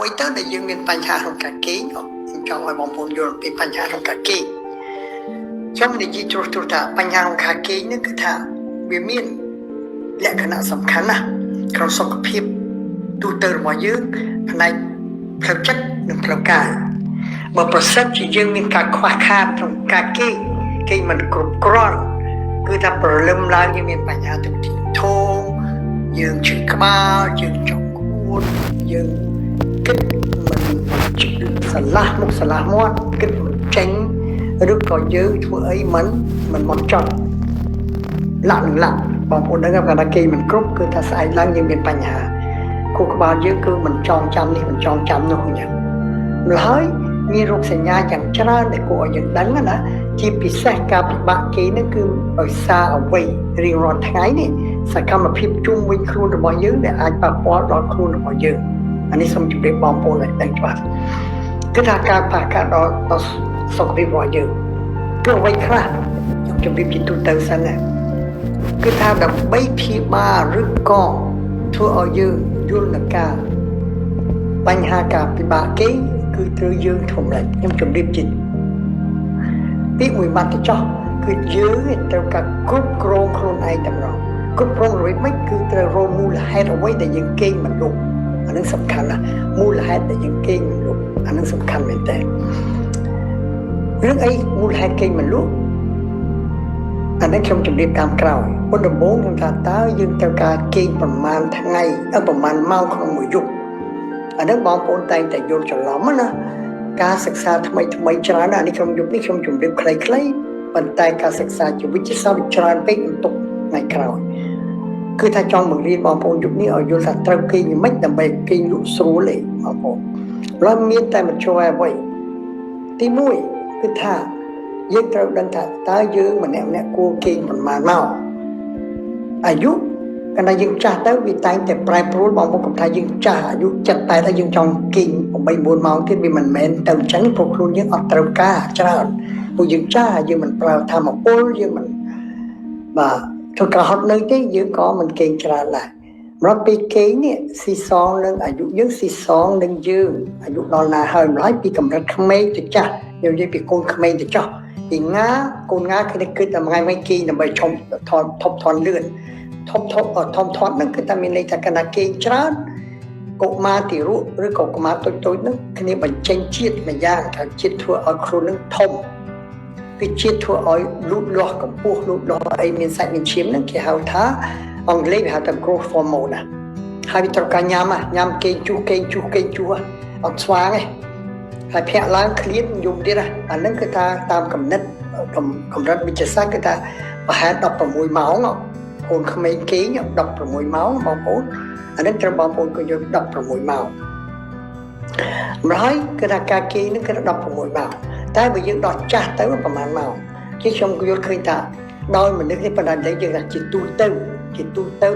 អ្វីទៅដែលយើងមានបញ្ហាក្នុងការគេងខ្ញុំចង់ឲ្យបងប្អូនយល់ពីបញ្ហាក្នុងការគេងខ្ញុំនិយាយត្រួសថាបញ្ហាក្នុងការគេងនេះគឺថាវាមានលក្ខណៈសំខាន់ណាស់ក្នុងសុខភាពទូទៅរបស់យើងផ្នែកផ្លូវចិត្តនិងផ្លូវកាយបើប្រសិនជាយើងមានការខ្វះខាតក្នុងការគេងមិនគ្រប់គ្រាន់គឺថាព្រលឹមឡើងយើងមានបញ្ហាទឹកទីធំយើងឈឺក្បាលយើងចង់ក្អួតយើងគិតមិនស្រឡះមុខស្រឡះមាត់គិតមិនចេញឬក៏យើងធ្វើអីមិនមកចត់ឡាក់បងប្អូនដឹងថាគេមិនគ្រប់គឺថាស្អែកឡើងយើងមានបញ្ហាខួរក្បាលយើងគឺមិនចងចាំនេះមិនចងចាំនោះអញ្ចឹងម្ល៉េះហើយមានរោគសញ្ញាយ៉ាងច្រើនដែលគួរឲ្យយើងដឹងណាជាពិសេសការពិបាកគេនេះគឺដោយសារអ្វីរៀងរាល់ថ្ងៃនេះសកម្មភាពជុំវិញខ្លួនរបស់យើងដែលអាចប៉ះពាល់ដល់ខ្លួនរបស់យើងអានេះសូមជម្រាបបងប្អូនឲ្យដឹងច្បាស់គឺថាការប៉ះពាល់ដល់សុខភាពរបស់យើងគឺអ្វីខ្លះខ្ញុំជម្រាបជាទូទៅសិនណាគឺថាដើម្បីព្យាបាលឬក៏ធ្វើឲ្យយើងយល់នឹងការបញ្ហាការពិបាកគេគឺត្រូវយើងធំឡើងខ្ញុំជម្រាបជាពាក្យមួយម៉ាត់ទៅចោះគឺយើងត្រូវការគ្រប់គ្រងខ្លួនឯងតែម្ដងគ្រប់គ្រងរបៀបម៉េចគឺត្រូវរកមូលហេតុអ្វីដែលយើងគេងមិនលុបអានឹងសំខាន់ណាស់មូលហេតុដែលយើងគេងមិនលុបអានឹងសំខាន់មែនតើរឿងអីមូលហេតុគេងមិនលុបអានេះខ្ញុំជម្រាបតាមក្រោយមុនដំបូងខ្ញុំថាតើយើងត្រូវការគេងប្រមាណថ្ងៃប្រមាណម៉ោងក្នុងមួយយប់អានេះបងប្អូនតែងតែយល់ច្រឡំណាការសិក្សាថ្មីច្រើនណាស់នេះខ្ញុំយប់នេះខ្ញុំជម្រាបខ្លីៗប៉ុន្តែការសិក្សាជាវិទ្យាសាស្ត្រច្រើនពេកបន្ទុកថ្ងៃក្រោយគឺថាចង់បង្រៀនបងប្អូនយប់នេះឲ្យយល់ថាត្រូវគេងយ៉ាងម៉េចដើម្បីគេងលក់ស្រួលទេបងប្អូនឡើយមានតែមធ្យោបាយអ្វីទី1គឺថាយើងត្រូវដឹងថាតើយើងម្នាក់គួរគេងប្រមាណមកអាយុកាលណាយើងចាស់ទៅវាតែងតែប្រែប្រួលបងប្អូនកុំថាយើងចាស់អាយុចិត្តតែថាយើងចង់គេង8 4ម៉ោងទៀតវាមិនមែនទៅអញ្ចឹងព្រោះខ្លួនយើងអត់ត្រូវការច្រើនព្រោះយើងចាស់យើងមិនប្រើធម្មពលយើងមិនបាទធ្វើការហត់នឿយទេយើងក៏មិនគេងច្រើនដែរម្ល៉េះពីគេងនេះស៊ីសងនឹងអាយុយើងស៊ីសងនឹងយើងអាយុដល់ណាហើយម្ល៉េះពីកម្រិតក្មេងទៅចាស់យើងនិយាយពីកូនក្មេងទៅចាស់ពីកូនគឺតែថ្ងៃៗគេងដើម្បីឈុំថប់ថន់លឿនធំធាត់ហ្នឹងគឺតែមានន័យថាកណ្ដាគេងច្រើនកុមារទីរក់ឬក៏កុមារតូចហ្នឹងគ្នាបញ្ចេញជាតិមួយយ៉ាងថាជាតិធ្វើឲ្យខ្លួនហ្នឹងធំគឺជាតិធ្វើឲ្យលូតលាស់កម្ពស់លូតលាស់អីមានសាច់មានឈាមហ្នឹងគេហៅថាអង់គ្លេសគេហៅថា growth hormone ណាហើយវាត្រូវការញ៉ាំគេងជុះអត់ស្វាងទេហើយភាក់ឡើងឃ្លានយំទៀតអាហ្នឹងគឺថាតាមកំណត់កម្រិតវិទ្យាសាស្ត្រគឺថាប្រហែល16ម៉ោងកូនក្មេងគេង16ម៉ោងបងប្អូនអានេះត្រូវបងប្អូនក៏យក16ម៉ោងម្ល៉េះគឺថាការគេងនេះគឺ16ម៉ោងតែបើយើងដល់ចាស់ទៅប្រហែលម៉ោងជាខ្ញុំក៏យល់ឃើញថាដោយមនុស្សនេះបណ្ដាលយើងថាជាទូទៅ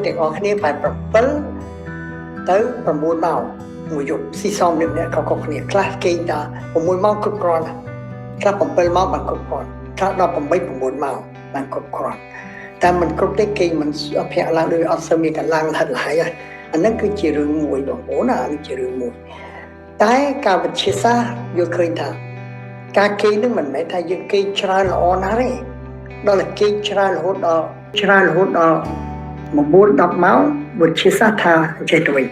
ទាំងអស់គ្នាបែប7ទៅ9ម៉ោងមួយយប់ស៊ីសមអ្នកក៏ខុសគ្នាខ្លះគេងតែ6ម៉ោងគ្រប់គ្រាន់ខ្លះ7ម៉ោងបានគ្រប់គ្រាន់ខ្លះ18 9ម៉ោងបានគ្រប់គ្រាន់តែមិនគ្រប់ទេគេមិនភាក់ឡើងដោយអត់សូវមានកម្លាំងហិតហើយអាហ្នឹងគឺជារឿងមួយបងប្អូនណាវាជារឿងមួយតែការវិទ្យាសាស្ត្រយល់ឃើញថាការគេងនឹងមិនមែនថាយើងគេងច្រើនល្អណាស់ទេដល់តែគេងច្រើនរហូតដល់9 10ម៉ោងវិទ្យាសាស្ត្រថាចេះទៅវិញ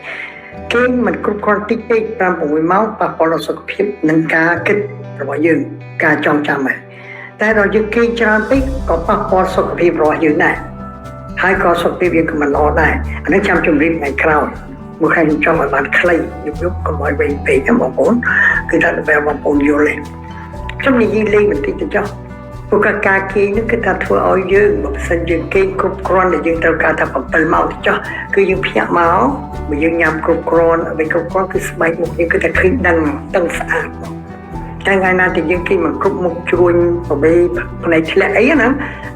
គេងមិនគ្រប់គ្រាន់តិចពេក5 6ម៉ោងប៉ះពាល់ដល់សុខភាពនិងការគិតរបស់យើងការចងចាំហ្នឹងតែដល់យើងគេងច្រើនពេកក៏ប៉ះពាល់សុខភាពរបស់យើងដែរហើយក៏សុខភាពយើងក៏មិនល្អដែរអានេះចាំជម្រាបថ្ងៃក្រោយមួយខែខ្ញុំចង់ឲ្យបានខ្លីយប់កុំឲ្យវែងពេកណាបងប្អូនគឺថាដើម្បីបងប្អូនយល់ទេខ្ញុំនិយាយលេងបន្តិចទៅចុះព្រោះការគេងនេះគឺថាធ្វើឲ្យយើងបើមិនយើងគេងគ្រប់គ្រាន់ដែលយើងត្រូវការថា7ម៉ោងទៅចុះគឺយើងភ្ញាក់មកបើយើងញ៉ាំគ្រប់គ្រាន់អ្វីគ្រប់គ្រាន់គឺស្បែកមុខយើងគឺតែឃើញដឹងស្អាតថ្ងៃណាដែលយើងគេងមកគ្រប់មុខជ្រួញប្រវេផ្នែកធ្លាក់អីណា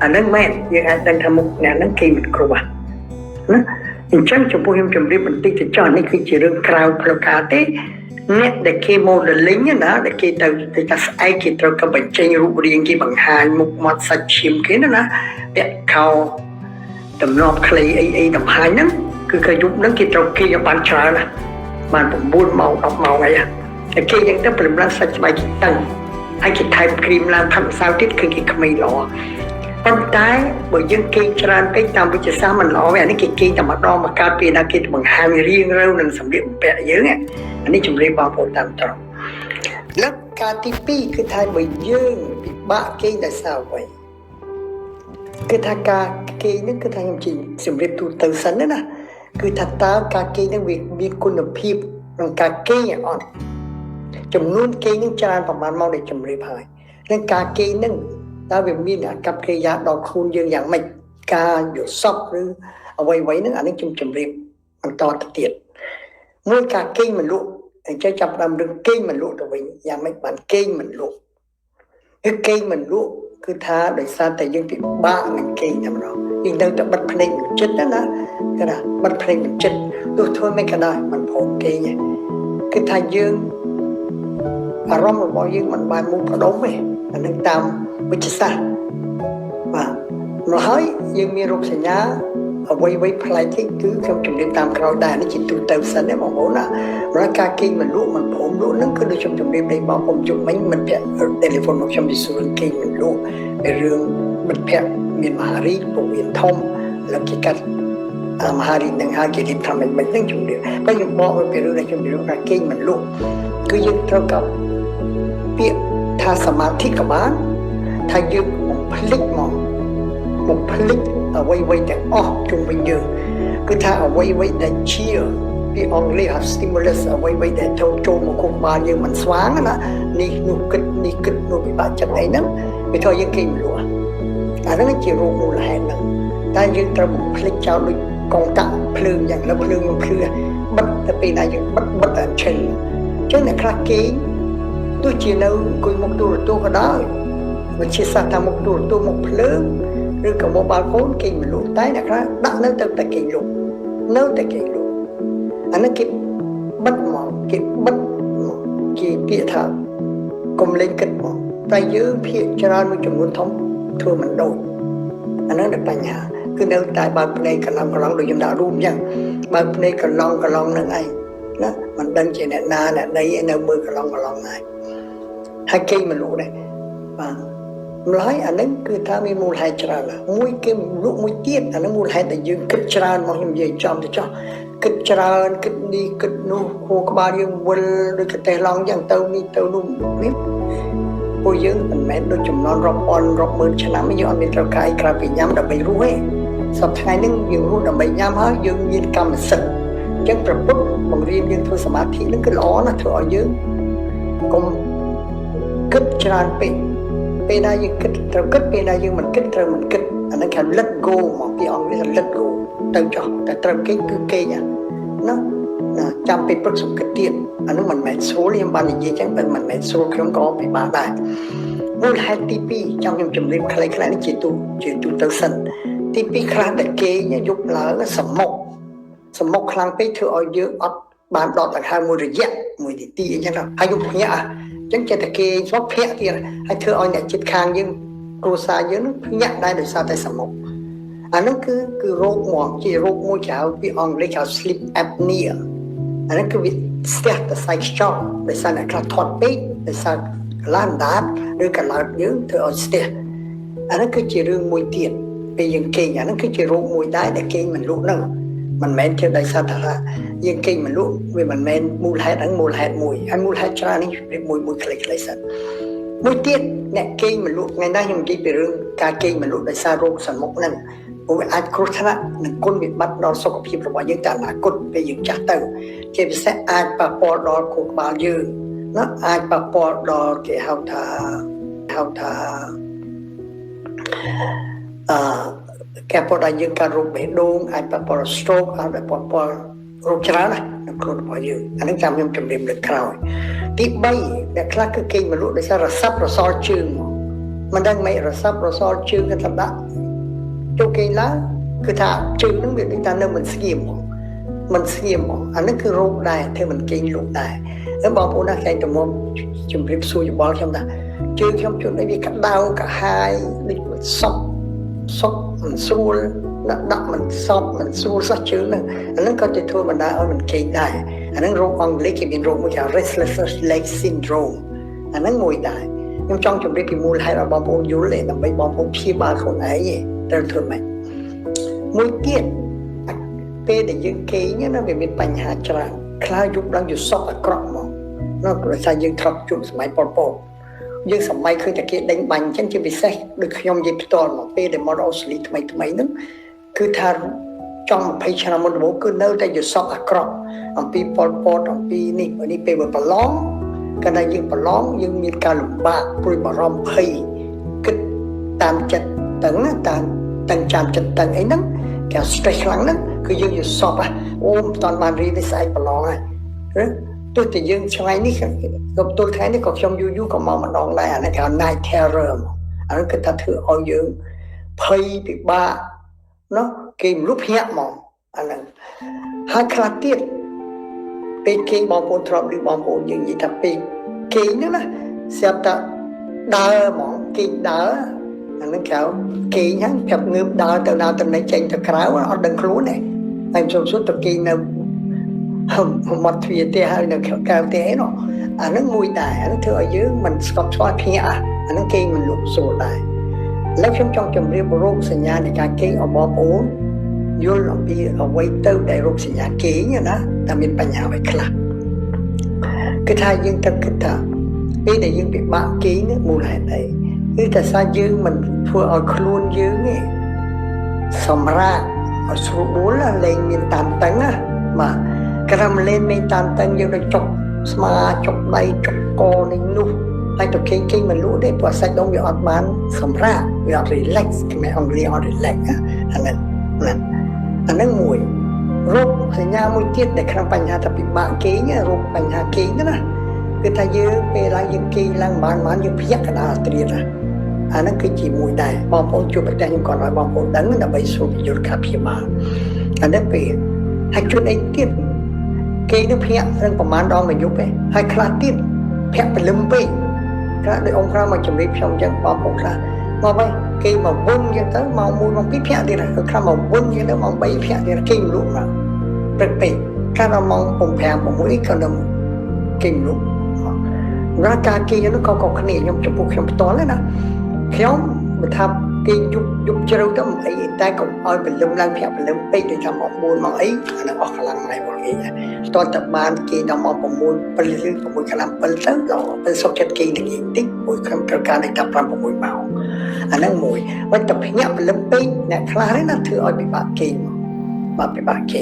អាហ្នឹងមែនយើងអាចដឹងថាមុខអ្នកហ្នឹងគេមិនគ្រប់ណាអញ្ចឹងចំពោះខ្ញុំជម្រាបបន្តិចទៅចុះនេះគឺជារឿងក្រៅផ្លូវការទេអ្នកដែលគេ modeling ណាដែលគេទៅថាស្អែកគេត្រូវក៏បញ្ចេញរូបរាងគេបង្ហាញមុខមាត់សាច់ឈាមគេណាពាក់ខោតំណប់ខ្លីអីបង្ហាញហ្នឹងគឺគេយប់ហ្នឹងគេត្រូវគេបានច្រើនណា បាន9ម៉ោង10ម៉ោងអីតែគេយ៉ាងទៅព្រមឡើងសាច់ស្បែកគេតឹងហើយគេថែមគ្រីមឡើងផាត់ម្សៅទៀតគឺគេក្មេងល្អប៉ុន្តែបើយើងគេងច្រើនពេកតាមវិទ្យាសាស្ត្រមិនល្អទេអានេះគេគេងតែម្ដងមកកើតពេលណាគេបង្ហាញរៀងរៅនឹងសម្លៀកបំពាក់យើងអានេះជំរាបបងប្អូនតាមត្រង់แล้วការទី2គឺថាបើយើងពិបាកគេងដោយសារអ្វីគឺថាការគេងហ្នឹងគឺថាខ្ញុំជិះសម្រាប់ទូទៅសិនណាគឺថាតើការគេងហ្នឹងវាមានគុណភាពក្នុងការគេងអត់ចំនួនគេងហ្នឹងច្រើនប្រហែលមកដែលជំរាបហើយនឹងការគេងហ្នឹងតើវាមានអាកប្បកិរិយាដល់ខ្លួនយើងយ៉ាងម៉េចការយល់សប្តិឬអ្វីៗហ្នឹងអានេះខ្ញុំជំរាបបន្តទៅទៀតមួយការគេងមិនលក់អញ្ចឹងចាប់ដើមរឿងគេងមិនលក់ទៅវិញយ៉ាងម៉េចបានគេងមិនលក់គឺគេងមិនលក់គឺថាដោយសារតែយើងពិបាកនឹងគេងតែម្ដងយើងទៅតែបិទភ្នែកមិនចិត្តណាគេថាបិទភ្នែកមិនចិត្តទោះធ្វើមិនក៏ដោយមិនព្រមគេងគឺថាយើងអារម្មណ៍របស់យើងមិនបានមុខផ្ដុំទេអានឹងតាមវិទ្យាសាស្ត្របាទមកហើយយើងមានរោគសញ្ញាអ្វីផ្លែកតិចគឺខ្ញុំជំរាបតាមក្រោយដែរនេះជាទូទៅសិនទេបងប្អូនណាព្រោះការគេងមិនលក់មិនព្រមលក់ហ្នឹងគឺដូចខ្ញុំជំរាបដែរបងប្អូនជុំមិញមិនពាក់ telefon មកខ្ញុំពីសួរគេងមិនលក់ពីរឿងមិនពាក់មានមហារីកពវៀនធំแล้วគេកាត់មហារីកនឹងហើយគេរៀបថាមិនហ្នឹងជំរាបតែខ្ញុំบอกពីរឿងដែលខ្ញុំនិយាយថាគេងមិនលក់គឺយើងត្រូវកប់ពាក្យថាសមាធិក៏បានថាយើងបំភ្លេចមកបំភ្លេចអ្វីទាំងអស់ជុំវិញយើងគឺថាអ្វីដែលជាពីអង់គ្លេស stimulus អ្វីដែលចូលមកគុំបានយើងមិនស្វាងណានេះនោះគិតនោះពិបាកចិត្តអីហ្នឹងវាធ្វើយើងគេងមិនលក់អាហ្នឹងជារោគមូលហេតុហ្នឹងតែយើងត្រូវបំភ្លេចចោលដូចកងតាក់ភ្លើងយ៉ាងលើភ្លើងខ្ញុំភ្លឺបិទទៅពេលណាយើងបិទអញ្ចឹងអ្នកខ្លះគេងទោះជានៅអង្គុយមុខទូរទស្សន៍ក៏ដោយវិទ្យាសាស្ត្រថាមុខទូរទស្សន៍មុខភ្លើងឬក៏មកបាល់កូនគេមិនលក់តែអ្នកខ្លះដាក់នៅទៅតែគេលក់នៅតែគេលក់អានេះគេបិទមកគេបិទមកគេពាក្យថាកុំលេងគិតមកតែយើងភាកច្រើនមួយចំនួនធំធ្វើមិនដូចអានោះតែបញ្ហាគឺនៅតែបើកភ្នែកកន្លងដូចខ្ញុំដាក់រូបអញ្ចឹងបើកភ្នែកកន្លងនឹងឯងណាមិនដឹងជាអ្នកណាអ្នកណីនៅមើលកន្លងហើយហើយគេមិនលក់ដែរបាទម្ល៉េះអានឹងគឺថាមានមូលហេតុច្រើនមួយគេលក់មួយទៀតអានឹងមូលហេតុដែលយើងគិតច្រើនមកខ្ញុំនិយាយចំទៅចោះគិតច្រើនគិតនេះគិតនោះខួរក្បាលយើងវិលដូចកតេះឡងយ៉ាងទៅនេះទៅនោះនេះពួកយើងមិនមែនដូចចំនួនរាប់ពាន់រាប់ម៉ឺនឆ្នាំយើងអត់មានត្រូវការអីក្រៅពីញ៉ាំដើម្បីរស់ទេសប្តាហ៍ថ្ងៃនេះយើងរស់ដើម្បីញ៉ាំហើយយើងមានកម្មសិទ្ធិអញ្ចឹងប្រពុតបង្រៀនយើងធ្វើសមាធិនឹងគឺល្អណាស់ធ្វើឲ្យយើងកុំគិតច្រើនពេកពេលណាយើងគិតត្រូវគិតពេលណាយើងមិនគិតត្រូវមិនគិតអាហ្នឹងគេ let go មកពីអង់គ្លេស let go ទៅចោះតែត្រូវគេគឺគេណាចាំពេលព្រឹកសុំគិតទៀតអានោះមិនមែនស្រួលខ្ញុំបាននិយាយចឹងមិនមែនស្រួលខ្ញុំក៏ពិបាកដែរមូលហេតុទី2ចង់ខ្ញុំជម្រាបខ្លីៗនេះជាទូទៅសិនទី2ខ្លះតែគេយប់ឡើងសមុខខ្លាំងពេកធ្វើឲ្យយើងអត់បានដកដង្ហើមមួយរយៈមួយនាទីអញ្ចឹងហើយយើងភ្ញាក់អញ្ចឹងចិត្តតែគេស្បភ្ញាក់ទៀតហើយធ្វើឲ្យអ្នកជិតខាងយើងគ្រួសារយើងនឹងភ្ញាក់ដែរដោយសារតែសមុខអានោះគឺរោគមកជារោគមួយគេហៅពីអង់គ្លេសហៅ sleep apnea អានោះគឺវាស្ទះតែសាច់ខ្យល់ដោយសារអ្នកខ្លះធាត់ពេកដោយសារកលានដាតឬកលោតយើងធ្វើឲ្យស្ទះអានោះគឺជារឿងមួយទៀតពេលយើងគេងអានោះគឺជារោគមួយដែរដែលគេងមិនលក់នឹងមិនមែនជាដោយសារថាយើងគេងមិនលក់វាមិនមែនមូលហេតុហ្នឹងមូលហេតុមួយហើយមូលហេតុច្រើននេះមួយខ្លីៗសិនមួយទៀតអ្នកគេងមិនលក់ថ្ងៃណាខ្ញុំនិយាយពីរឿងការគេងមិនលក់ដោយសាររោគសមុខហ្នឹងព្រោះវាអាចគ្រោះថ្នាក់និងគុណវិបត្តិដល់សុខភាពរបស់យើងទៅអនាគតពេលយើងចាស់ទៅជាពិសេសអាចប៉ះពាល់ដល់ខួរក្បាលយើងណាអាចប៉ះពាល់ដល់គេហៅថាគេប៉ះដល់យើងការរោគបេះដូងអាចប៉ះពាល់ stroke អាចប៉ះពាល់រោគច្រើនណាស់នៅខ្លួនរបស់យើងអានេះចាំខ្ញុំជម្រាបលើកក្រោយទី3ដែលខ្លះគឺគេងមិនលក់ដោយសាររស័ព្ទរសល់ជើងមិនដឹងមិនរស័ព្ទរសល់ជើងគេថាដាក់ចូលគេងឡើងគឺថាជើងហ្នឹងវាដូចថានៅមិនស្ងៀមហ្មងអានេះគឺរោគដែរធ្វើមិនគេងលក់ដែរហើយបងប្អូនណាគេទៅមកជម្រាបសួរយោបល់ខ្ញុំថាជើងខ្ញុំជួននេះវាក្តៅកាហាយដូចសុកមិនស្រួលដាក់មិនសពមិនស្រួលសោះជើងហ្នឹងអាហ្នឹងក៏ទៅធ្វើបណ្ដាឲ្យមិនគេងដែរ អាហ្នឹងរោគអង់គ្លេសគេមានរោគមួយគេ restless leg syndrome អាហ្នឹងមួយដែរខ្ញុំចង់ជម្រាបពីមូលហេតុរបស់បងប្អូនយល់ទេដើម្បីបងប្អូនព្យាបាលខ្លួនឯងត្រូវធ្វើម៉េចមួយទៀតពេលដែលយើងគេងណាវាមានបញ្ហាច្រើនខ្លះយប់ឡើងយសក់អាក្រក់មកនោះព្រោះថាយើងធ្លាប់ជួបសម័យប៉ុលពតយើងសម័យឃើញតែគេដេញបាញ់អញ្ចឹងជាពិសេសដូចខ្ញុំនិយាយផ្ទាល់មកពេលដែលមកអូស្ត្រាលីថ្មីហ្នឹងគឺថាចង់20ឆ្នាំមុនដំបូងគឺនៅតែយសក់អាក្រក់អំពីប៉ុលពតអំពីនេះពេលប្រឡងកាលណាយើងប្រឡងយើងមានការលំបាកព្រួយបារម្ភភ័យគិតតាមចិត្តតឹងតាមតឹងចាំចិត្តតឹងអីហ្នឹងគេ stress ខ្លាំងហ្នឹងគឺយើងយសក់អូមិនតាន់បានរៀននេះស្អែកប្រឡងហើយទោះតែយើងឆ្ងាយនេះក៏ទល់ថ្ងៃនេះក៏ខ្ញុំយូរក៏មកម្ដងដែរអានេះគេ night terror អានោះគឺថាធ្វើឲ្យយើងភ័យពិបាកនោះគេមិនលុបភ្ញាក់ហ្មងអាហ្នឹងហើយខ្លះទៀតពេលគេបងប្អូនធ្លាប់ឬបងប្អូនយើងនិយាយថាពេលគេហ្នឹងណាស្រាប់តែដើរហ្មងគេដើរអាហ្នឹងគេគេហ្នឹងប្រាប់ងើបដើរទៅណាទៅណីចេញទៅក្រៅអត់ដឹងខ្លួនទេហើយចូលសុទ្ធទៅគេនៅមកទ្វារទេហើយនៅកៅទេឯនោះអាហ្នឹងមួយដែរអាហ្នឹងធ្វើឲ្យយើងមិនស្កប់ស្កល់ភ្ញាក់អាហ្នឹងគេមិនលុបស្រួលដែរឥឡូវខ្ញុំចង់ជម្រាបរោគសញ្ញានៃការគេងរបស់បងប្អូនយល់អំពីអ្វីទៅដែលរោគសញ្ញាគេងណាតែមានបញ្ហាអ្វីខ្លះគឺថាយើងត្រូវគិតថាពេលដែលយើងពិបាកគេងនេះមូលហេតុអីគឺតែសារយើងមិនធ្វើឲ្យខ្លួនយើងទេសម្រាប់ឲ្យស្រួលបួលលែងមានតានតឹងណាបាទក្រំលេងមានតានតឹងយើងទៅចុកស្មាចុកដៃចុកកនេះនោះហើយទៅគេងមិនលក់ទេព្រោះសាច់ដុំវាអត់បានសម្រាប់វាអត់ relax ខ្មែរអង់គ្លេសអត់ relax អាហ្នឹងមួយរោគសញ្ញាមួយទៀតដែលក្នុងបញ្ហាថាពិបាកគេងរោគបញ្ហាគេងណាគឺថាយើងពេលឡើងយើងគេងឡើងបានយើងភ្ញាក់កណ្ដាលត្រៀតអាហ្នឹងគឺជាមួយដែរបងប្អូនជួបប្រទេសខ្ញុំគាត់ឲ្យបងប្អូនដឹងដើម្បីស្រូបយល់ការព្យាបាលអានេះពេលហើយជួនអីទៀតគេនឹងភ្ញាក់នឹងប្រហែលដងមួយយប់ទេហើយខ្លះទៀតភ្ញាក់ព្រលឹមពេកខ្លះដោយអង្គក្រមកជំរាបខ្ញុំអញ្ចឹងបងប្អូនខ្លះមកវិញគេមកវឹងអញ្ចឹងទៅម៉ោង1ម៉ោង2ភ្ញាក់ទៀតហើយខ្លះមកវឹងអញ្ចឹងទៅម៉ោង3ភ្ញាក់ទៀតគេមិនលក់មកព្រឹកពេកខ្លះដល់ម៉ោង5 6ក៏នឹងគេមិនលក់រាល់ការគេនោះក៏គ្នាខ្ញុំចំពោះខ្ញុំផ្ទាល់ណាខ្ញុំបើថាគេយប់ជ្រៅទៅអីតែកុំឲ្យព្រលឹមឡើងភ្ញាក់ព្រលឹមពេកដូចថាមក4មកអីអានឹងអស់កម្លាំងហើយបងគេស្ទាល់តែបានគេដល់មក6 7ឬ6កន្លះ7ទៅដល់ពេលសុខចិត្តគេតិចមួយខ្ញុំត្រូវការតែ5 6ម៉ោងអានឹងមួយបើតែភ្ញាក់ព្រលឹមពេកអ្នកខ្លះណាធ្វើឲ្យពិបាកគេមកពិបាកគេ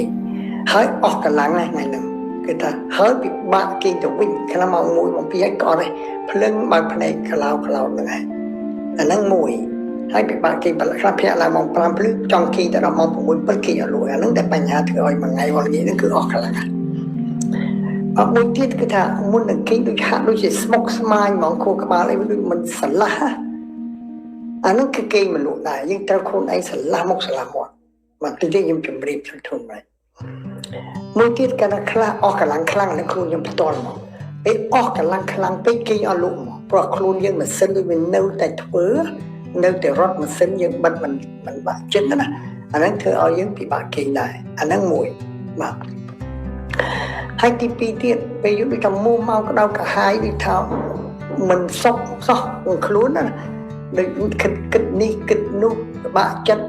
ហើយអស់កម្លាំងណាស់ថ្ងៃហ្នឹងគឺថាហើយពិបាកគេទៅវិញខ្លះម៉ោង1ម៉ោង2ហើយក៏អត់ទេភ្លឹងបើភ្នែកក្លោហ្នឹងហើយអាហ្នឹងមួយហើយពិបាកគេខ្លះភ្ញាក់ឡើងម៉ោង5ភ្លឺចង់គេទៅដល់ម៉ោង6 7គេអត់លួយអាហ្នឹងតែបញ្ហាធ្វើឲ្យមួយថ្ងៃវល់ងាយហ្នឹងគឺអស់កម្លាំងហើយមួយទៀតគឺថាមុននឹងគេដូចហាក់ដូចជាស្មុកស្មាញហ្មងខួរក្បាលអីដូចមិនស្រឡះអាហ្នឹងគឺគេមិនលក់ដែរយើងត្រូវខ្លួនឯងស្រឡះមុខស្រឡះមាត់មកទីនេះខ្ញុំជម្រាបជូនមកមួយទៀតកាលណាខ្លះអស់កម្លាំងខ្លាំងនៅខ្លួនខ្ញុំផ្ទាល់មកពេលអស់កម្លាំងខ្លាំងពេកគេអត់លក់មកព្រោះខ្លួនយើងម៉ាស៊ីនដូចវានៅតែធ្វើនៅតែរត់ម៉ាស៊ីនយើងបិទមិនបាក់ចិត្តណាអាហ្នឹងធ្វើឲ្យយើងពិបាកគេងដែរអាហ្នឹងមួយបាទហើយទី2ទៀតពេលយប់ដូចថាមុំមកក្តៅកាហាយដូចថាមិនសុខសោះខ្លួនណាដូចគិតនេះគិតនោះពិបាកចិត្ត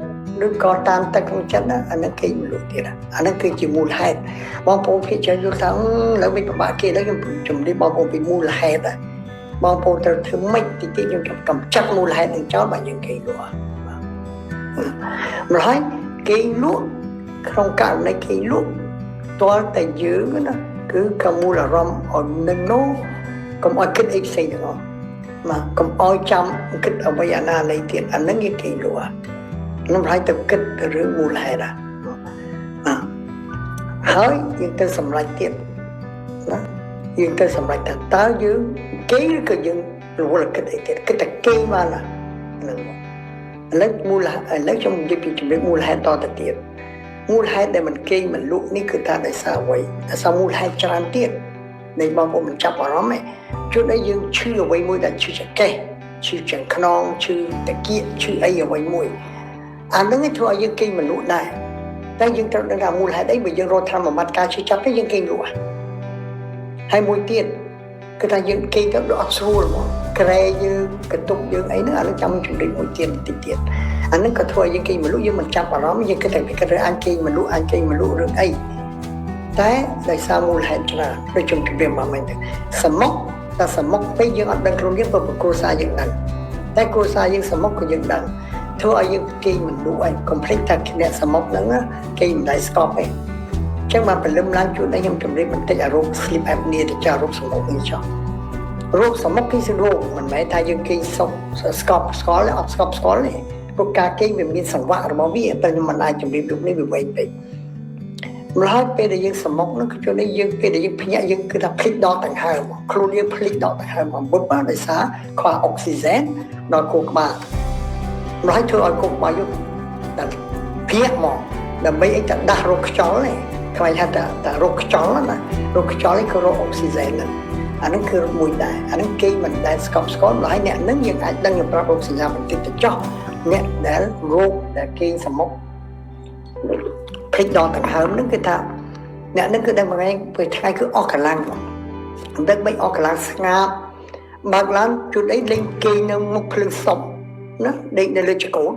ឬក៏តាមទឹកក្នុងចិត្តណាអាហ្នឹងគេមិនលក់ទៀតអាហ្នឹងគឺជាមូលហេតុបងប្អូនភាគច្រើនយល់ថាឥឡូវវិញពិបាកគេឥឡូវខ្ញុំជំរាបបងប្អូនពីមូលហេតុបងប្អូនត្រូវធ្វើម៉េចតិចខ្ញុំកំចាត់មូលហេតុនឹងចោលបើយើងគេលក់ម្ល៉េះគេលក់ក្នុងករណីគេលក់ទាល់តែយើងណាគឺកមូលអារម្មណ៍ឲ្យនឹងនោះកុំឲ្យគិតអីផ្សេងទាំងអស់មកកុំឲ្យចាំគិតអ្វីអាណាណីទៀតអាហ្នឹងគេលក់ខ្ញុំហើយទៅគិតទៅរឿងមូលហេតុហើយយើងទៅសម្រេចទៀតណាយើងទៅសម្រេចថាតើយើងគេឬក៏យើងរវល់គិតអីទៀតគិតតែគេបានណាហ្នឹងឥឡូវខ្ញុំនិយាយពីជំរាបមូលហេតុតទៅទៀតមូលហេតុដែលមិនគេមិនលក់នេះគឺថាដោយសារអ្វីដោយសារមូលហេតុច្រើនទៀតនៃបងប្អូនមិនចាប់អារម្មណ៍ទេជួនឲ្យយើងឈឺអ្វីមួយដែលឈឺចង្កេះឈឺចង្ខ្នងឈឺតាគៀកឈឺអីអ្វីមួយអានឹងធ្វើឲ្យយើងគេមិនលក់ដែរតែយើងត្រូវដឹងថាមូលហេតុអីបើយើងរកធម្មមាត់ការឈឺចាប់នេះយើងគេលក់ hai môi tiền cái ta dựng cây các đoạn xua mà kre như cái tục dương ấy nữa nó trong chuẩn bị môi tiền tiền anh nó có thôi những cây mà lúc như mình chạm vào đó như cái thằng cái ăn cây mà lúc rừng ấy thế tại sao mua lại là nói chung cái việc mà mình sắm mốc bây giờ anh đang không biết vào cô sa dựng đằng thế cô sa dựng sắm mốc của dựng đằng thôi những cây mình đủ anh complete thật cái sắm mốc đó cây mình đại scope ấy chắc mà phải lâm lan chút đấy nhưng chuẩn bị mình thấy là rốt sleep apnea để cho rốt sắm mốc mình cho rốt sắm mốc cái rốt mình mấy thay những cây scope này rốt cả cây mình biết sắm vạ rồi bảo vì bên mình ai chuẩn bị đúng này bị vậy rồi bây giờយើងសមុកនោះគឺជួយយើងពេលដែលយើងភ្ញាក់យើងគឺថាភ្លេចដកដង្ហើមខ្លួនយើងភ្លេចដកដង្ហើមបំពុតបានដោយសារខ្វះអុកស៊ីហ្សែនដល់ខួរក្បាលហើយធ្វើឲ្យខួរក្បាលយើងភ្ញាក់មកដើម្បីឲ្យតែដាស់រោគខ្យល់នេះខ្វាយថាតែរោគខ្យល់ណារោគខ្យល់នេះគឺរោគអុកស៊ីហ្សែនហ្នឹងអាហ្នឹងគឺមួយដែរអាហ្នឹងគេមិនដែលស្កប់ស្កល់ហើយអ្នកហ្នឹងយើងអាចដឹងប្រាប់រោគសញ្ញាបន្តិចទៅចោះអ្នកដែលរោគដែលគេសមុកភ្លេចដកដង្ហើមហ្នឹងគឺថាអ្នកហ្នឹងគឺដឹងមួយថ្ងៃគឺអស់កម្លាំងមិនដឹងមិនអស់កម្លាំងស្ងាប់បើកឡើងជួនអីលេងគេនៅមុខភ្លើងសុំណាដេកនៅលើចង្កូត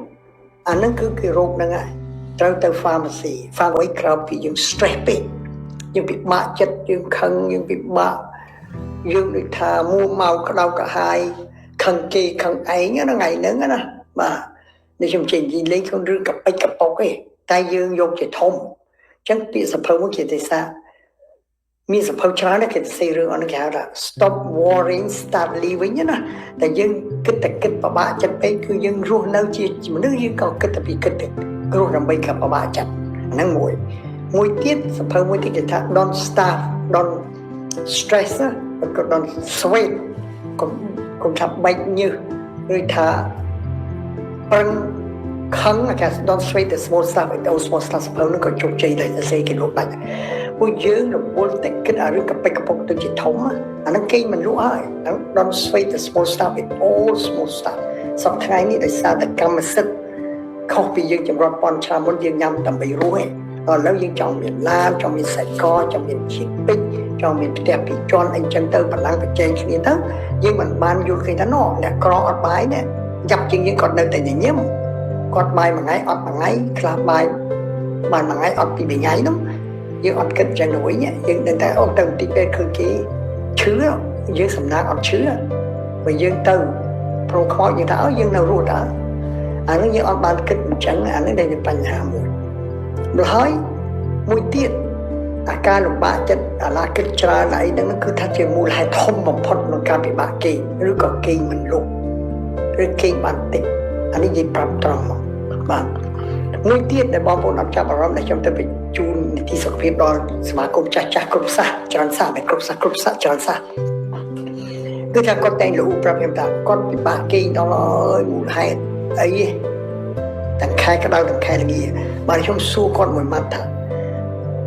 អាហ្នឹងគឺគេរោគហ្នឹងហើយត្រូវទៅ pharmacy ក្រៅពីយើង stress ពេកយើងពិបាកចិត្តយើងខឹងយើងពិបាកយើងដូចថាមួម៉ៅក្តៅក្រហាយខឹងគេខឹងឯងថ្ងៃហ្នឹងណាបាទនេះខ្ញុំចេញនិយាយលេងក្នុងរឿងកប៉ិចកប៉ុកឯងតែយើងយកជាធំអញ្ចឹងពាក្យសភៅមួយគេទេសាមានសភៅច្រើនណាស់គេទៅសេរឿងអនគេហៅថា stop worrying start living ណាតែយើងគិតតែគិតពិបាកចិត្តពេកគឺយើងរស់នៅជាមនុស្សយើងក៏គិតតែពីគិតទៅរស់ដើម្បីកាប់ពិបាកចិត្តហ្នឹងមួយទៀតសភៅមួយទៀតគេថា don't starve don't stress ក៏ don't sweat កុំថាបែកញើសឬថាប្រឹងខឹងអាកាស don't sweat the small stuff and those small stuff សភៅនោះក៏ជោគជ័យដែរតែសេគេលោកបាច់ពួកយើងរវល់តែគិតអារឿងកប៉ិចកប៉ុកទៅជាធំអាហ្នឹងគេមិនលក់ហើយ don't sweat the small stuff and all small stuff សប្តាហ៍នេះដោយសារតែកម្មសិទ្ធិខុសពីយើងចម្រត់ប៉ុនឆ្នាំមុនយើងញ៉ាំដើម្បីរស់ឯងឥឡូវយើងចង់មានឡានចង់មានសាច់កចង់មានជីពេជ្រចង់មានផ្ទះពីរជាន់អីចឹងទៅបលាំងប្រជែងគ្នាទៅយើងមិនបានយល់ឃើញថាណោះអ្នកក្រអត់បាយនេះចាប់ជាងយើងគាត់នៅតែញញឹមគាត់បាយមួយថ្ងៃអត់មួយថ្ងៃខ្លះបាយបានមួយថ្ងៃអត់ពីរថ្ងៃនោះយើងអត់គិតចឹងទៅវិញយើងដឹងតែអូទៅបន្តិចពេលឃើញគេឈឺយើងសំណាងអត់ឈឺបើយើងទៅប្រងខ្មោចយើងថាយើងនៅរស់តើអានោះយើងអត់បានគិតអញ្ចឹងអានេះដែលជាបញ្ហាមួយដល់ហើយមួយទៀតអាការលំបាកចិត្តអាឡាគិតច្រើនអីហ្នឹងគឺថាជាមូលហេតុធំបំផុតក្នុងការពិបាកគេឬក៏គេមិនលុបឬគេបានតិចអានេះនិយាយប្រាប់ត្រង់មកបាទមួយទៀតដែលបងប្អូនអត់ចាប់អារម្មណ៍ដែលខ្ញុំទៅបញ្ជូននីតិសុខភាពដល់សមាគមចាស់គ្រប់សាសច្រើនសាសតែគ្រប់សាសច្រើនសាសគឺថាគាត់តែងលូប្រាប់ខ្ញុំថាគាត់ពិបាកគេដល់ហើយមូលហេតុអីទាំងខែក្តៅទាំងខែល្ងាបាទខ្ញុំសួរគាត់មួយម៉ាត់ថា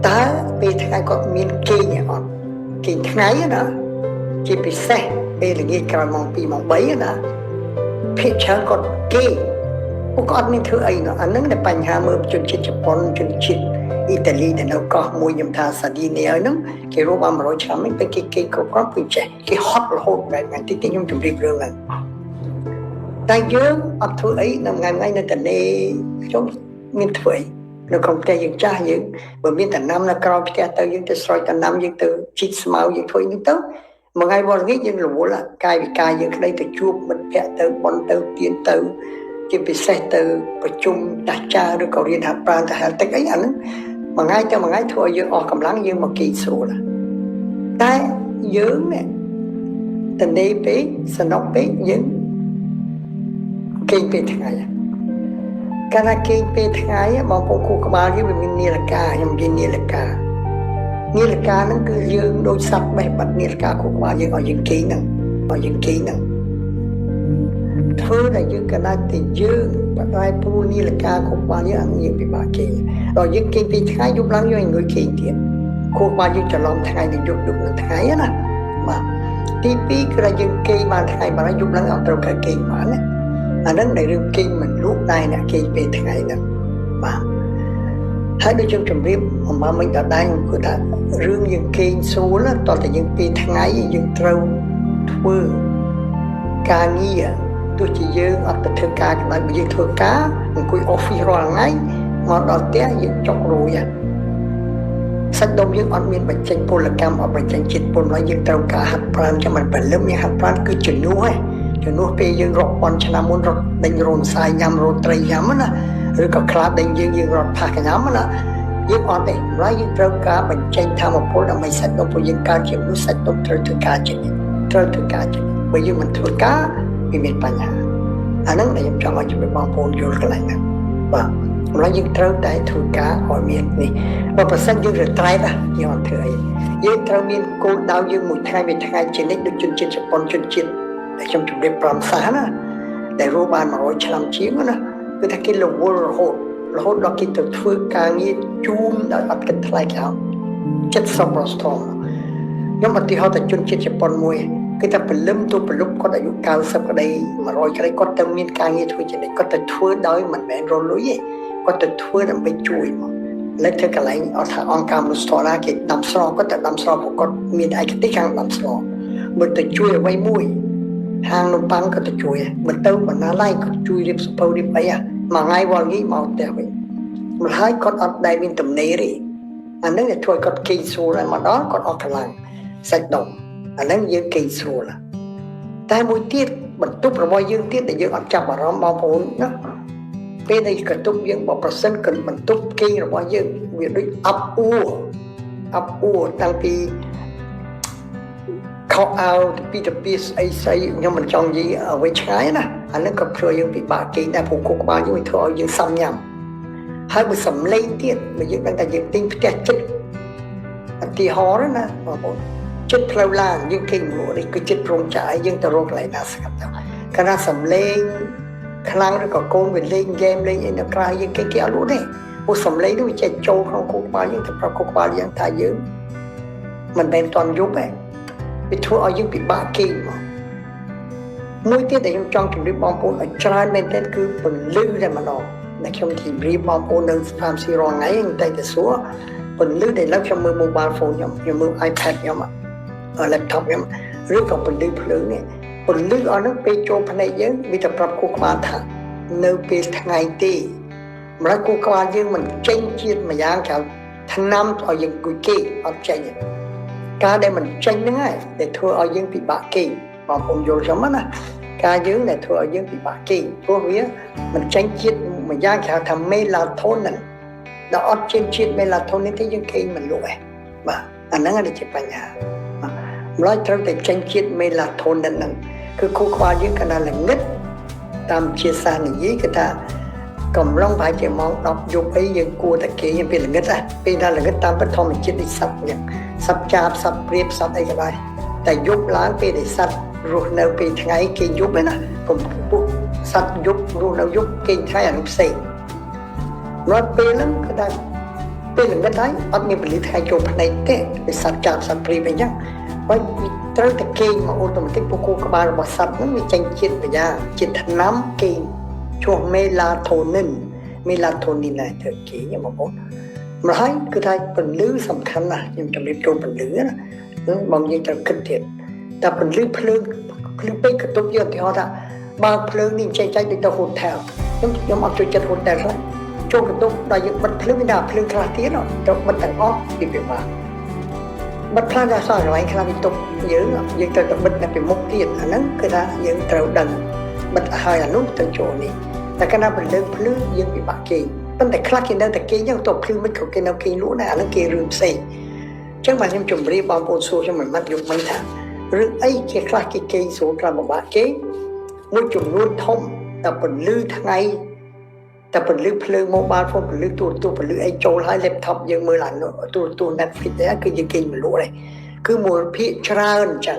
តើពេលថ្ងៃគាត់មានគេងអត់គេងថ្ងៃណាជាពិសេសពេលល្ងាក្រោយម៉ោង2ម៉ោង3ណាភាគច្រើនគាត់គេពួកគាត់មានធ្វើអីនោះអានឹងតែបញ្ហាមើលជនជាតិជប៉ុនជនជាតិអ៊ីតាលីដែលនៅកោះមួយខ្ញុំថាសាឌីនីហ្នឹងគេរកបាន100ឆ្នាំហ្នឹងពេលគេគ្រប់គ្រាន់ពីចេះគេហត់រហូតដែរថ្ងៃទីខ្ញុំជម្រាបរឿងហ្នឹងតែយើងអត់ធ្វើអីនៅថ្ងៃនៅតែនេះខ្ញុំមានធ្វើអីនៅក្នុងផ្ទះយើងចាស់យើងបើមានតំណាំនៅក្រោយផ្ទះទៅយើងទៅស្រោចតំណាំយើងទៅជីកស្មៅយើងធ្វើនេះទៅមួយថ្ងៃវល់ងាយយើងរវល់កាយវិការយើងក្តីទៅជួបមិត្តភ័ក្តិទៅបន់ទៅទៀនទៅជាពិសេសទៅប្រជុំដាស់ចាឬក៏រៀនហាត់ប្រាណទៅហាត់ទឹកអីអាហ្នឹងមួយថ្ងៃទៅមួយថ្ងៃធ្វើឲ្យយើងអស់កម្លាំងយើងមកគេងស្រួលតែយើងនេះតនេពេកសនុកពេកយើងគេងពេលថ្ងៃកាលណាគេងពេលថ្ងៃបងប្អូនគូក្បាលយើងវាមាននាឡិកាខ្ញុំនិយាយនាឡិកាហ្នឹងគឺយើងដូចសត្វបេះបាត់នាឡិកាគូក្បាលយើងឲ្យយើងគេងហ្នឹងធ្វើតែយើងកណ្ដាច់តែយើងបដាយព្រួលនាឡិកាគូក្បាលយើងយើងពិបាកគេងដល់យើងគេងពេលថ្ងៃយប់ឡើងយើងអង្គុយគេងទៀតគូក្បាលយើងច្រឡំថ្ងៃនឹងយប់នឹងថ្ងៃណាបាទទី2គឺថាយើងគេងបានថ្ងៃបានយប់ឡើងអត់ត្រូវការគេងបានណាអាហ្នឹងដែលរឿងគេងមិនលក់ដែរអ្នកគេងពេលថ្ងៃហ្នឹងបាទ ហើយដូចខ្ញុំជម្រាបអំមិញដដែលខ្ញុំគឺថារឿងយើងគេងស្រួលតោះតែយើងពីថ្ងៃយើងត្រូវធ្វើការងារទោះជាយើងអត់ទៅធ្វើការក៏ដោយបើយើងធ្វើការអង្គុយ office រាល់ថ្ងៃមកដល់ផ្ទះយើងចុករួយសាច់ដុំយើងអត់មានបញ្ចេញពលកម្មអត់បញ្ចេញជាតិពុនឡើយយើងត្រូវការហាត់ប្រាណចាំមិនព្រលឹមយើងហាត់ប្រាណគឺជំនួសជំនួសពេលយើងរាប់ពាន់ឆ្នាំមុនរត់ដេញរោមសាយញ៉ាំរោត្រីញ៉ាំណាឬក៏ខ្លាដេញយើងរត់ផាសញ៉ាំណាយើងអត់ទេម្ល៉េះយើងត្រូវការបញ្ចេញធម៌ពលដើម្បីសាច់ដុំពួកយើងកើតជាមនុស្សសាច់ដុំត្រូវធ្វើការចេញត្រូវធ្វើការចេញបើយើងមិនធ្វើការវាមានបញ្ហាអាហ្នឹងដែលខ្ញុំចង់ឲ្យជម្រាបបងប្អូនយល់កន្លែងហ្នឹងបាទម្ល៉េះយើងត្រូវតែធ្វើការឲ្យមាននេះបើប្រសិនយើងរត្រែតយើងអត់ធ្វើអីយើងត្រូវមានគោលដៅយើងមួយថ្ងៃមួយថ្ងៃជានិច្ចដូចជនជាតិជប៉ុនជនជាតិដែលខ្ញុំជម្រាប5សាសណាដែលរស់បាន100ឆ្នាំជាងណាគឺថាគេរវល់រហូតដល់គេទៅធ្វើការងារជូនដោយអត់គិតថ្លៃគេ70%ប្រស្ទមខ្ញុំឧទាហរណ៍តែជនជាតិជប៉ុនមួយគឺថាពលឹមទៅប្រលប់គាត់អាយុ90ក្តី100ក្តីគាត់ទៅមានការងារធ្វើជានិច្ចគាត់ទៅធ្វើដោយមិនមែនរលុយទេគាត់ទៅធ្វើដើម្បីជួយមកលើកធ្វើកន្លែងអត់ថាអង្គការមនុស្សធម៌ណាគេដាំស្រោគាត់ទៅដាំស្រោពួកគាត់មានឯកទេសខាងដាំស្រោមើលទៅជួយអ្វីមួយហាងនំប៉័ងក៏ទៅជួយមិនទៅបណ្ណាឡាយក៏ជួយរៀបសភៅរៀបអីមួយថ្ងៃវល់ងាយមកផ្ទះវិញមិនហើយគាត់អត់ដែលមានទំនេរទេអានឹងដែលធ្វើគាត់គេងស្រួលហើយមកដល់គាត់អស់កម្លាំងសាច់ដុំអានឹងយើងគេងស្រួលតែមួយទៀតបន្ទប់របស់យើងទៀតដែលយើងអត់ចាប់អារម្មណ៍បងប្អូនណាពេលដែលកន្ទប់យើងបើប្រសិនកិនបន្ទប់គេងរបស់យើងវាដូចអាប់អួរតាំងពីខោអាវពីទៅពីស្អីខ្ញុំមិនចង់និយាយអ្វីឆ្ងាយណាអានឹងក៏ធ្វើយើងពិបាកគេងដែរព្រោះគូក្បាលយើងធ្វើឲ្យយើងសំញ៉ាំហើយបើសំឡេងទៀតបើយើងដឹងថាយើងទិញផ្ទះចិត្តឧទាហរណ៍ណាបងប្អូនចិត្តផ្លូវឡានយើងគេងមកនេះគឺចិត្តរោងចក្រយើងទៅរកកន្លែងណាស្ងាត់ទៅកាលណាសំឡេងខ្លាំងឬក៏កូនវាលេងហ្គេមលេងអីនៅក្រៅយើងគេអត់លក់ទេព្រោះសំឡេងនោះវាចេះចូលក្នុងគូក្បាលយើងទៅប្រាប់គូក្បាលយើងថាយើងមិនមែនតន់យប់ទេវាធ្វើឲ្យយើងពិបាកគេងមកមួយទៀតដែលខ្ញុំចង់ជម្រាបបងប្អូនឲ្យច្រើនមែនទែនគឺពន្លឺតែម្ដងដែលខ្ញុំជម្រាបបងប្អូននៅស្ថានភាពរាល់ថ្ងៃតែទៅសួរពន្លឺដែលឥឡូវខ្ញុំមើល mobile phone ខ្ញុំមើល iPad ខ្ញុំlaptop ខ្ញុំឬក៏ពន្លឺភ្លើងនេះពន្លឺអស់នោះពេលចូលភ្នែកយើងវាទៅប្រាប់គូក្បាលថានៅពេលថ្ងៃទេម្ល៉េះគូក្បាលយើងមិនចេញជាតិមួយយ៉ាងក្រៅថ្នាំឲ្យយើងគួយគេអត់ចេញការដែលមិនចេញហ្នឹងហើយដែលធ្វើឲ្យយើងពិបាកគេបងប្អូនយល់ខ្ញុំណាការយើងដែលធ្វើឲ្យយើងពិបាកគេព្រោះវាមិនចេញជាតិមួយយ៉ាងគេហៅថា melatonin ដល់អត់ចេញជាតិ melatonin ទេយើងគេមិនលក់ទេបាទអាហ្នឹងដែលជាបញ្ហាម្ល៉េះត្រូវតែចេញជាតិ melatonin ហ្នឹងគឺគូក្បាលយើងកណ្ដាលល្ងឹតតាមជាសាសនិយាយគឺថាកំឡុងប្រហែលជាម៉ោង10យប់អីយើងគួរតែគេពេលល្ងឹតពេលដែលល្ងឹតតាមពិតធម្មជាតិដូចសត្វយ៉ាងសត្វចាបសត្វព្រាបសត្វអីក៏ដោយតែយប់ឡើងពេលដែលសត្វរស់នៅពេលថ្ងៃគេយប់ឯណាកុំពួកសត្វយប់រស់នៅយប់គេថ្ងៃអានោះផ្សេងរាល់ពេលហ្នឹងគឺថាពេលល្ងឹតហើយអត់មានពលិថ្ងៃចូលភ្នែកទេដូចសត្វចាបសត្វព្រាបអីចឹងហើយត្រូវតែគេងមកអូតូម៉ាទិកពួកគូក្បាលរបស់សត្វហ្នឹងវាចេញជាតិបញ្ញាជាតិថ្នាំគេងឈ្មោះ melatonin ណាទៅគេងបងប្អូនម្ល៉េះគឺថាពន្លឺសំខាន់ណាស់ខ្ញុំជម្រាបចូលពន្លឺណាបងយើងត្រូវគិតទៀតតែពន្លឺភ្លើងពេកកតុបយើងឧទាហរណ៍ថាបើភ្លើងនេះចេញដូចទៅ hotel ខ្ញុំអត់ចូលចិត្ត hotel ទេចូលកតុបដល់យើងបិទភ្លើងមានតែភ្លើងខ្លះទៀតទៅបិទទាំងអស់ពីពិបាកបិទខ្លះតែសោះកន្លែងខ្លះវាទុកយើងត្រូវតែបិទនៅពីមុខទៀតអាហ្នឹងគឺថាយើងត្រូវដឹងបិទឲ្យអានោះទៅចូលនេះតែកាលណាពន្លឺភ្លឺយើងពិបាកគេប៉ុន្តែខ្លះគេនៅតែគេចឹងទៅភ្លឺមិនក៏គេនៅគេលក់ដែរអាហ្នឹងគេរឿងផ្សេងអញ្ចឹងបាទខ្ញុំជម្រាបបងប្អូនសួរខ្ញុំមិនមកយកមិនថារឿងអីគេខ្លះគេស្រួលខ្លះពិបាកគេមួយចំនួនធំតែពន្លឺថ្ងៃតែពន្លឺភ្លើង mobile phone ពន្លឺទូរទស្សន៍ពន្លឺអីចូលហើយ laptop យើងមើលអាទូរទស្សន៍ Netflix ដែរគឺយើងគេមិនលក់ទេគឺមួយភាគច្រើនអញ្ចឹង